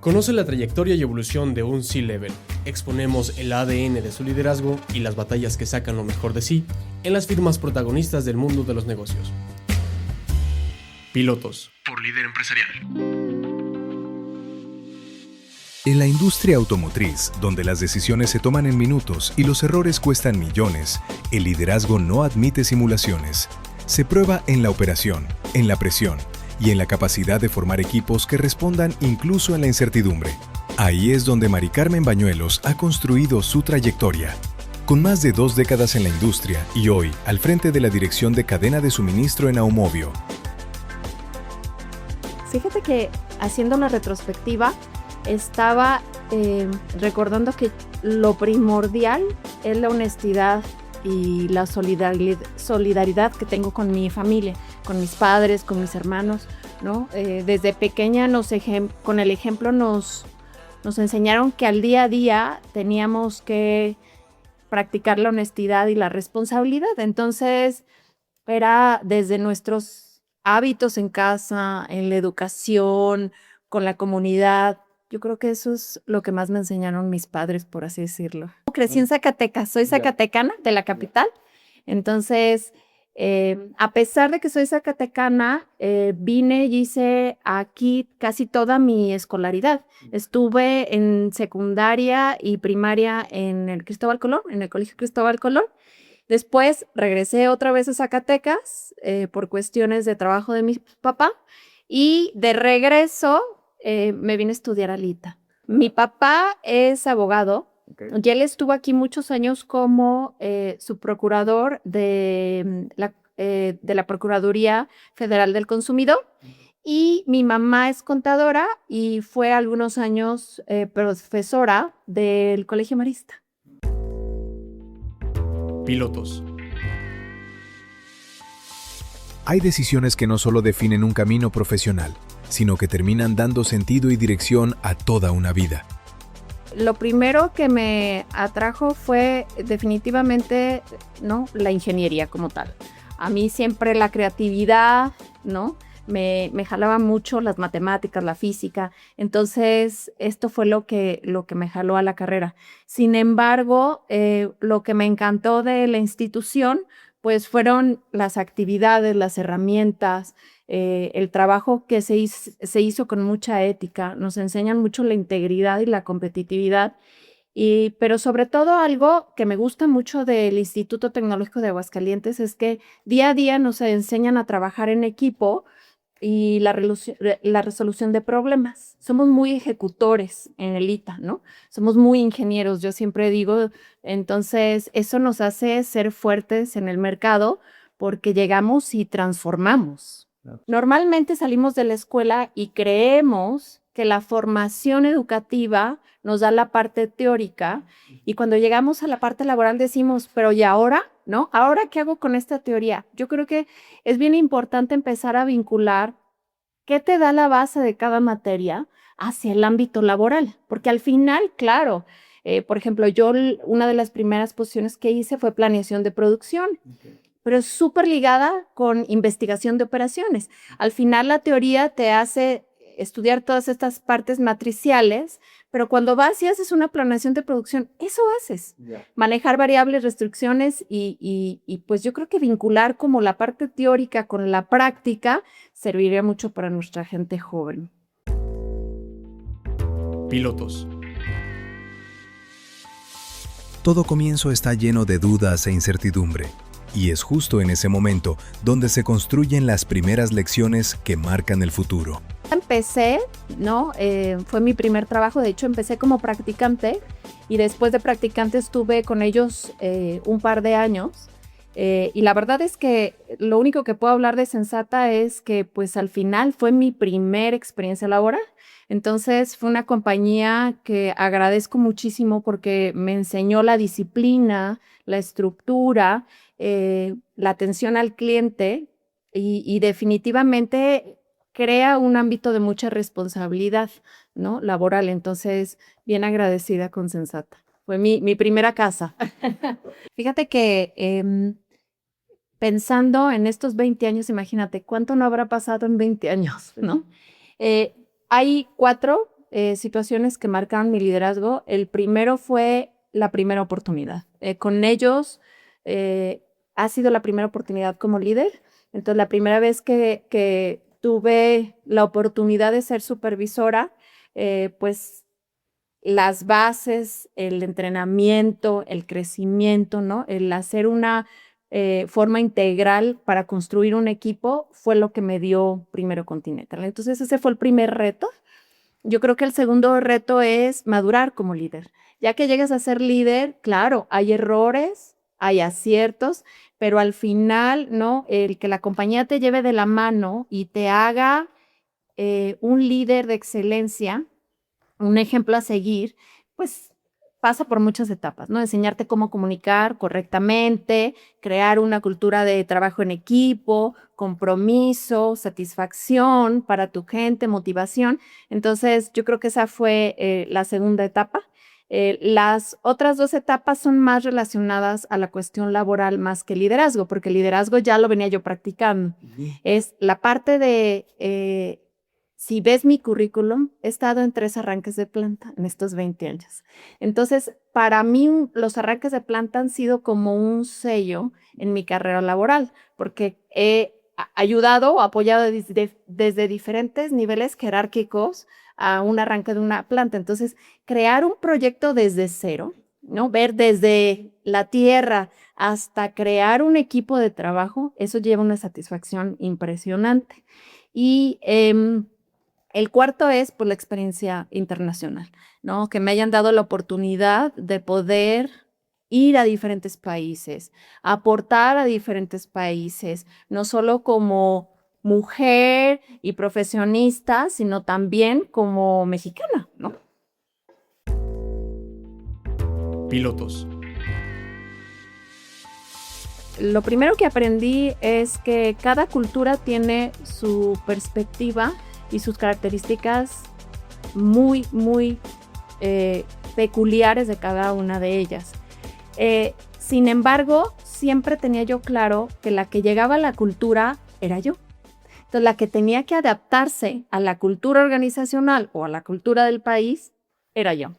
Conoce la trayectoria y evolución de un C-Level. Exponemos el ADN de su liderazgo y las batallas que sacan lo mejor de sí en las firmas protagonistas del mundo de los negocios. Pilotos por Líder Empresarial. En la industria automotriz, donde las decisiones se toman en minutos y los errores cuestan millones, el liderazgo no admite simulaciones. Se prueba en la operación, en la presión y en la capacidad de formar equipos que respondan incluso en la incertidumbre. Ahí es donde Mari Carmen Bañuelos ha construido su trayectoria. Con más de 2 décadas en la industria y hoy al frente de la dirección de cadena de suministro en Aumovio. Fíjate que haciendo la retrospectiva, estaba recordando que lo primordial es la honestidad y la solidaridad que tengo con mi familia, con mis padres, con mis hermanos, ¿no? Desde pequeña con el ejemplo nos enseñaron que al día a día teníamos que practicar la honestidad y la responsabilidad. Entonces, era desde nuestros hábitos en casa, en la educación, con la comunidad. Yo creo que eso es lo que más me enseñaron mis padres, por así decirlo. Crecí en Zacatecas, soy zacatecana de la capital. Entonces, a pesar de que soy zacatecana, vine y hice aquí casi toda mi escolaridad. Estuve en secundaria y primaria en el Cristóbal Colón, en el Colegio Cristóbal Colón. Después regresé otra vez a Zacatecas por cuestiones de trabajo de mi papá y de regreso me vine a estudiar a Lita. Mi papá es abogado. Okay. Y él estuvo aquí muchos años como subprocurador de la Procuraduría Federal del Consumidor. Y mi mamá es contadora y fue algunos años profesora del Colegio Marista. Pilotos. Hay decisiones que no solo definen un camino profesional, sino que terminan dando sentido y dirección a toda una vida. Lo primero que me atrajo fue definitivamente, ¿no?, la ingeniería como tal. A mí siempre la creatividad, ¿no?, me jalaba mucho las matemáticas, la física. Entonces, esto fue lo que me jaló a la carrera. Sin embargo, lo que me encantó de la institución, pues fueron las actividades, las herramientas, el trabajo que se hizo con mucha ética. Nos enseñan mucho la integridad y la competitividad. Pero sobre todo algo que me gusta mucho del Instituto Tecnológico de Aguascalientes es que día a día nos enseñan a trabajar en equipo y la resolución de problemas. Somos muy ejecutores en el ITA, ¿no? Somos muy ingenieros, yo siempre digo. Entonces, eso nos hace ser fuertes en el mercado porque llegamos y transformamos. Normalmente salimos de la escuela y creemos que la formación educativa nos da la parte teórica y cuando llegamos a la parte laboral decimos, pero ¿y ahora? ¿No? ¿Ahora qué hago con esta teoría? Yo creo que es bien importante empezar a vincular qué te da la base de cada materia hacia el ámbito laboral, porque al final, claro, por ejemplo, yo una de las primeras posiciones que hice fue planeación de producción. Okay. Pero es súper ligada con investigación de operaciones. Al final la teoría te hace estudiar todas estas partes matriciales, pero cuando vas y haces una planeación de producción, eso haces. Yeah. Manejar variables, restricciones y pues yo creo que vincular como la parte teórica con la práctica serviría mucho para nuestra gente joven. Pilotos. Todo comienzo está lleno de dudas e incertidumbre. Y es justo en ese momento donde se construyen las primeras lecciones que marcan el futuro. Empecé, ¿no? Fue mi primer trabajo, de hecho empecé como practicante y después de practicante estuve con ellos un par de años y la verdad es que lo único que puedo hablar de Sensata es que pues al final fue mi primera experiencia laboral. Entonces fue una compañía que agradezco muchísimo porque me enseñó la disciplina, la estructura, la atención al cliente y definitivamente crea un ámbito de mucha responsabilidad, ¿no?, laboral. Entonces, bien agradecida con Sensata. Fue mi primera casa. Fíjate que pensando en estos 20 años, imagínate, ¿cuánto no habrá pasado en 20 años, no? Hay 4 situaciones que marcaron mi liderazgo. El primero fue la primera oportunidad. Con ellos ha sido la primera oportunidad como líder. Entonces, la primera vez que tuve la oportunidad de ser supervisora, pues las bases, el entrenamiento, el crecimiento, ¿no? El hacer una forma integral para construir un equipo fue lo que me dio primero Continental. Entonces, ese fue el primer reto. Yo creo que el segundo reto es madurar como líder. Ya que llegues a ser líder, claro, hay errores, hay aciertos, pero al final, ¿no? El que la compañía te lleve de la mano y te haga un líder de excelencia, un ejemplo a seguir, pues pasa por muchas etapas, ¿no? Enseñarte cómo comunicar correctamente, crear una cultura de trabajo en equipo, compromiso, satisfacción para tu gente, motivación. Entonces, yo creo que esa fue la segunda etapa. Las otras 2 etapas son más relacionadas a la cuestión laboral más que liderazgo, porque el liderazgo ya lo venía yo practicando. Es la parte de si ves mi currículum, he estado en 3 arranques de planta en estos 20 años. Entonces, para mí, los arranques de planta han sido como un sello en mi carrera laboral, porque he ayudado o apoyado desde diferentes niveles jerárquicos a un arranque de una planta. Entonces, crear un proyecto desde cero, ¿no? Ver desde la tierra hasta crear un equipo de trabajo, eso lleva una satisfacción impresionante. Y el cuarto es por la experiencia internacional, ¿no? Que me hayan dado la oportunidad de poder ir a diferentes países, aportar a diferentes países, no solo como mujer y profesionista, sino también como mexicana, ¿no? Pilotos. Lo primero que aprendí es que cada cultura tiene su perspectiva y sus características muy, muy peculiares de cada una de ellas. Sin embargo, siempre tenía yo claro que la que llegaba a la cultura era yo. Entonces, la que tenía que adaptarse a la cultura organizacional o a la cultura del país era yo.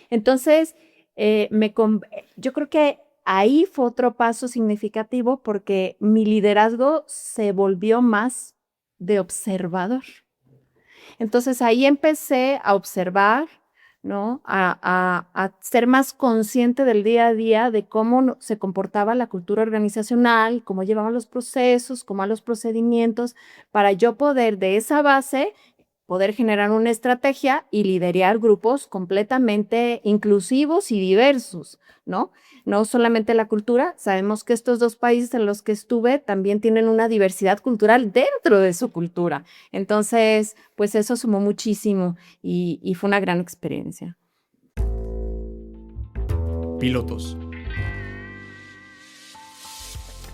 Entonces, yo creo que ahí fue otro paso significativo porque mi liderazgo se volvió más de observador. Entonces ahí empecé a observar, ¿no? A ser más consciente del día a día de cómo se comportaba la cultura organizacional, cómo llevaban los procesos, cómo los procedimientos, para yo poder de esa base poder generar una estrategia y liderar grupos completamente inclusivos y diversos, ¿no? No solamente la cultura, sabemos que estos 2 países en los que estuve también tienen una diversidad cultural dentro de su cultura. Entonces, pues eso sumó muchísimo y fue una gran experiencia. Pilotos.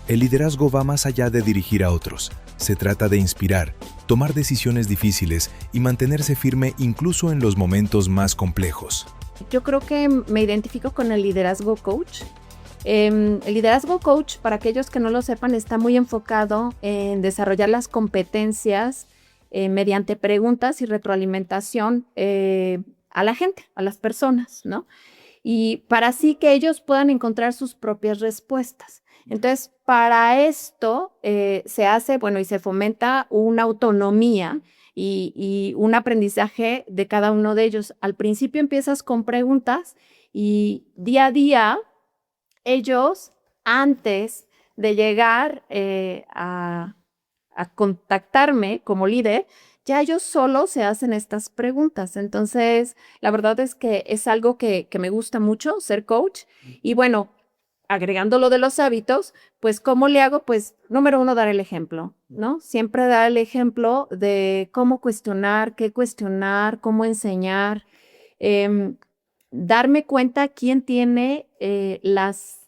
El liderazgo va más allá de dirigir a otros. Se trata de inspirar, tomar decisiones difíciles y mantenerse firme incluso en los momentos más complejos. Yo creo que me identifico con el liderazgo coach. El liderazgo coach, para aquellos que no lo sepan, está muy enfocado en desarrollar las competencias mediante preguntas y retroalimentación a la gente, a las personas, ¿no? Y para así que ellos puedan encontrar sus propias respuestas. Entonces, para esto se hace, bueno, y se fomenta una autonomía y un aprendizaje de cada uno de ellos. Al principio empiezas con preguntas y día a día ellos, antes de llegar a contactarme como líder, ya ellos solos se hacen estas preguntas. Entonces, la verdad es que es algo que me gusta mucho, ser coach. Y bueno, agregando lo de los hábitos, pues, ¿cómo le hago? Pues, número 1, dar el ejemplo, ¿no? Siempre dar el ejemplo de cómo cuestionar, qué cuestionar, cómo enseñar, darme cuenta quién tiene las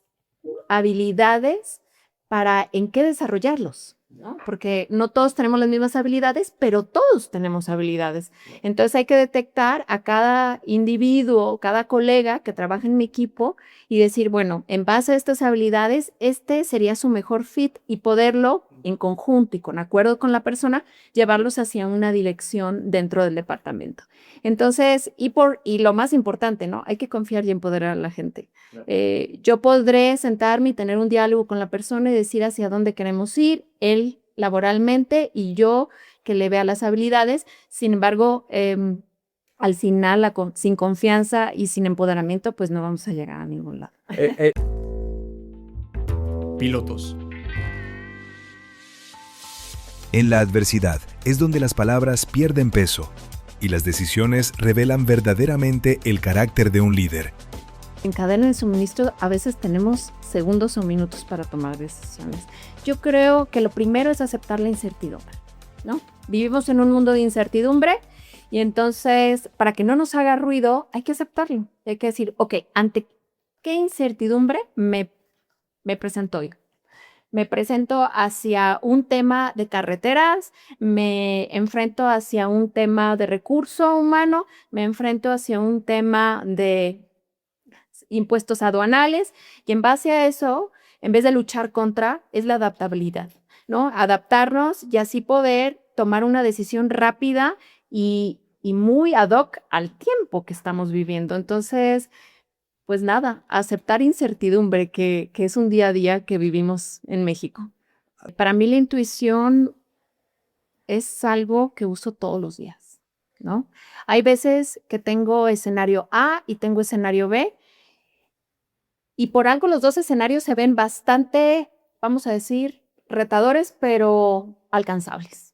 habilidades para en qué desarrollarlos, ¿no? Porque no todos tenemos las mismas habilidades, pero todos tenemos habilidades. Entonces hay que detectar a cada individuo, cada colega que trabaja en mi equipo y decir, bueno, en base a estas habilidades, este sería su mejor fit y poderlo en conjunto y con acuerdo con la persona, llevarlos hacia una dirección dentro del departamento. Entonces, y lo más importante, ¿no? Hay que confiar y empoderar a la gente. Claro. Yo podré sentarme y tener un diálogo con la persona y decir hacia dónde queremos ir, él laboralmente y yo que le vea las habilidades. Sin embargo, al final, sin confianza y sin empoderamiento, pues no vamos a llegar a ningún lado. Pilotos. En la adversidad es donde las palabras pierden peso y las decisiones revelan verdaderamente el carácter de un líder. En cadena de suministro a veces tenemos segundos o minutos para tomar decisiones. Yo creo que lo primero es aceptar la incertidumbre, ¿no? Vivimos en un mundo de incertidumbre y entonces para que no nos haga ruido hay que aceptarlo. Hay que decir, ok, ¿ante qué incertidumbre me presento hoy? Me presento hacia un tema de carreteras, me enfrento hacia un tema de recurso humano, me enfrento hacia un tema de impuestos aduanales y en base a eso, en vez de luchar contra, es la adaptabilidad, ¿no? Adaptarnos y así poder tomar una decisión rápida y muy ad hoc al tiempo que estamos viviendo. Entonces, pues nada, aceptar incertidumbre, que es un día a día que vivimos en México. Para mí la intuición es algo que uso todos los días, ¿no? Hay veces que tengo escenario A y tengo escenario B, y por algo los dos escenarios se ven bastante, vamos a decir, retadores, pero alcanzables.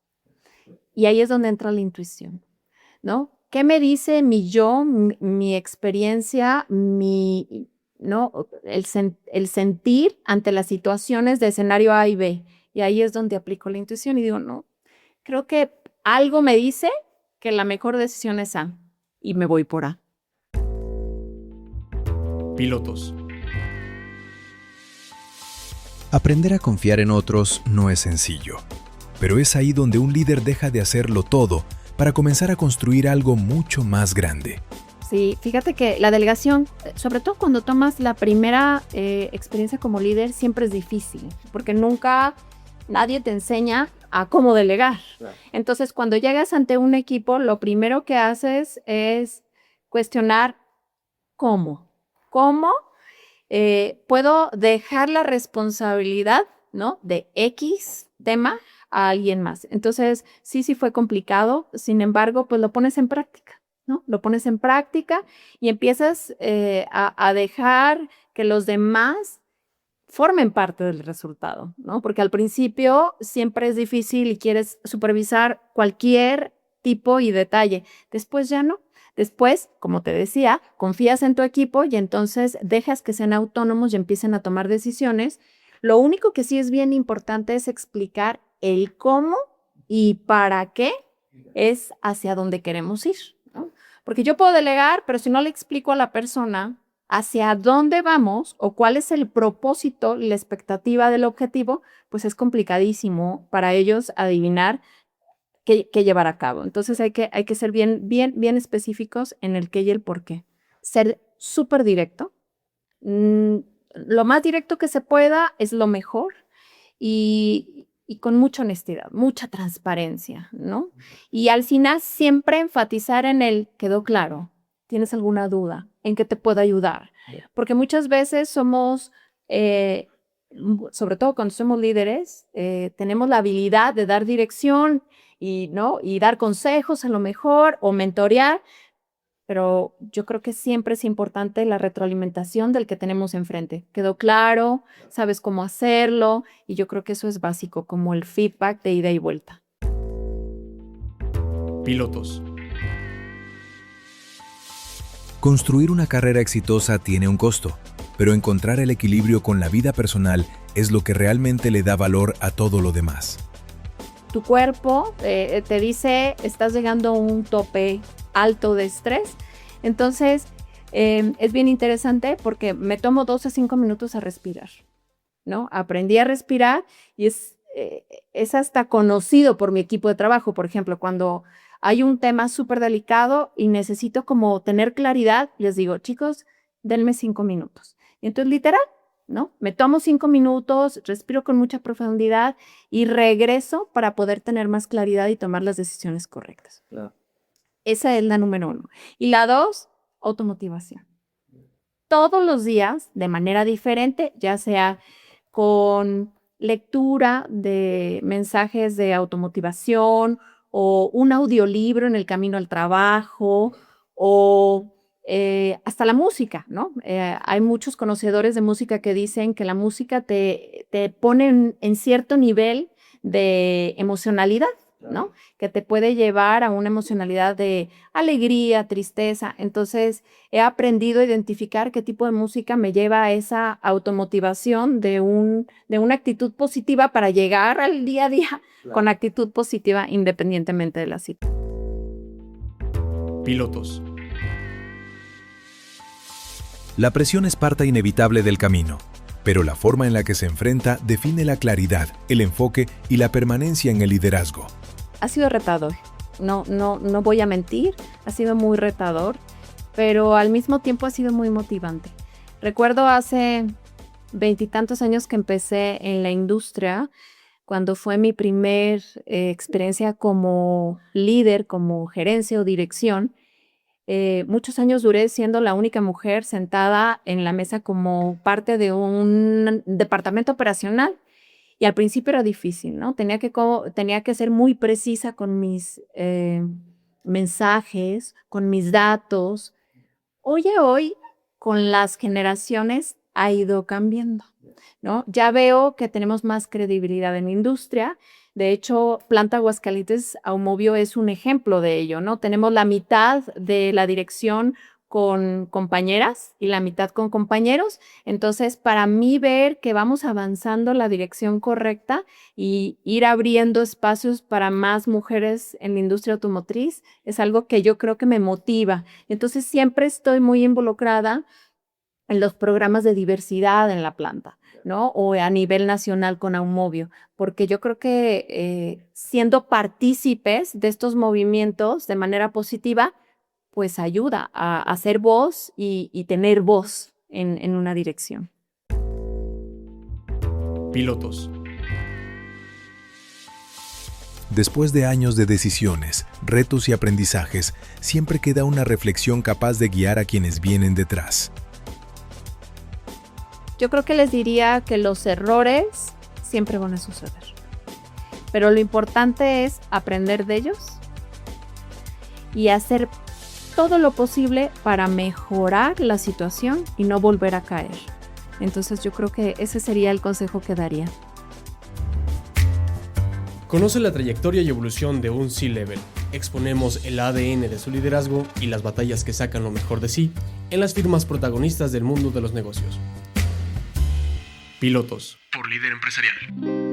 Y ahí es donde entra la intuición, ¿no? ¿Qué me dice mi yo, mi experiencia, ¿no? el sentir ante las situaciones de escenario A y B? Y ahí es donde aplico la intuición y digo, no, creo que algo me dice que la mejor decisión es A y me voy por A. Pilotos. Aprender a confiar en otros no es sencillo, pero es ahí donde un líder deja de hacerlo todo para comenzar a construir algo mucho más grande. Sí, fíjate que la delegación, sobre todo cuando tomas la primera experiencia como líder, siempre es difícil, porque nunca nadie te enseña a cómo delegar. Claro. Entonces, cuando llegas ante un equipo, lo primero que haces es cuestionar cómo. ¿Cómo puedo dejar la responsabilidad, ¿no?, de X tema a alguien más? Entonces, sí fue complicado, sin embargo, pues lo pones en práctica, ¿no? Lo pones en práctica y empiezas a dejar que los demás formen parte del resultado, ¿no? Porque al principio siempre es difícil y quieres supervisar cualquier tipo y detalle. Después ya no. Después, como te decía, confías en tu equipo y entonces dejas que sean autónomos y empiecen a tomar decisiones. Lo único que sí es bien importante es explicar el cómo y para qué es hacia dónde queremos ir, ¿no? Porque yo puedo delegar, pero si no le explico a la persona hacia dónde vamos o cuál es el propósito y la expectativa del objetivo, pues es complicadísimo para ellos adivinar qué llevar a cabo. Entonces hay que ser bien específicos en el qué y el por qué. Ser súper directo. Lo más directo que se pueda es lo mejor y con mucha honestidad, mucha transparencia, ¿no? Y al final siempre enfatizar en el quedó claro. ¿Tienes alguna duda? ¿En qué te puedo ayudar? Porque muchas veces somos, sobre todo cuando somos líderes, tenemos la habilidad de dar dirección ¿no? Y dar consejos a lo mejor o mentorear, pero yo creo que siempre es importante la retroalimentación del que tenemos enfrente. ¿Quedó claro? ¿Sabes cómo hacerlo? Y yo creo que eso es básico, como el feedback de ida y vuelta. Pilotos. Construir una carrera exitosa tiene un costo, pero encontrar el equilibrio con la vida personal es lo que realmente le da valor a todo lo demás. Tu cuerpo te dice, estás llegando a un tope alto de estrés. Entonces, es bien interesante porque me tomo 2 a 5 minutos a respirar, ¿no? Aprendí a respirar y es hasta conocido por mi equipo de trabajo. Por ejemplo, cuando hay un tema súper delicado y necesito como tener claridad, les digo, chicos, denme 5 minutos. Y entonces, literal, ¿no? Me tomo 5 minutos, respiro con mucha profundidad y regreso para poder tener más claridad y tomar las decisiones correctas. Claro. Esa es la número 1. Y la 2, automotivación. Todos los días, de manera diferente, ya sea con lectura de mensajes de automotivación o un audiolibro en el camino al trabajo o hasta la música, ¿no? Hay muchos conocedores de música que dicen que la música te pone en cierto nivel de emocionalidad, ¿no? Que te puede llevar a una emocionalidad de alegría, tristeza. Entonces, he aprendido a identificar qué tipo de música me lleva a esa automotivación de una actitud positiva para llegar al día a día con actitud positiva independientemente de la situación. Pilotos. La presión es parte inevitable del camino, pero la forma en la que se enfrenta define la claridad, el enfoque y la permanencia en el liderazgo. Ha sido retador, no voy a mentir, ha sido muy retador, pero al mismo tiempo ha sido muy motivante. Recuerdo hace 20 y tantos años que empecé en la industria, cuando fue mi primer experiencia como líder, como gerencia o dirección. Muchos años duré siendo la única mujer sentada en la mesa como parte de un departamento operacional. Y al principio era difícil, ¿no? Tenía que ser muy precisa con mis mensajes, con mis datos. Hoy, con las generaciones, ha ido cambiando, ¿no? Ya veo que tenemos más credibilidad en la industria. De hecho, Planta Aguascalientes Aumovio es un ejemplo de ello, ¿no? Tenemos la mitad de la dirección con compañeras y la mitad con compañeros. Entonces, para mí ver que vamos avanzando la dirección correcta y ir abriendo espacios para más mujeres en la industria automotriz es algo que yo creo que me motiva. Entonces, siempre estoy muy involucrada en los programas de diversidad en la planta, ¿no? O a nivel nacional con Aumovio, porque yo creo que siendo partícipes de estos movimientos de manera positiva, pues ayuda a hacer voz y tener voz en una dirección. Pilotos. Después de años de decisiones, retos y aprendizajes, siempre queda una reflexión capaz de guiar a quienes vienen detrás. Yo creo que les diría que los errores siempre van a suceder, pero lo importante es aprender de ellos y hacer todo lo posible para mejorar la situación y no volver a caer. Entonces yo creo que ese sería el consejo que daría. Conoce la trayectoria y evolución de un C-Level. Exponemos el ADN de su liderazgo y las batallas que sacan lo mejor de sí en las firmas protagonistas del mundo de los negocios. Pilotos. Por Líder Empresarial.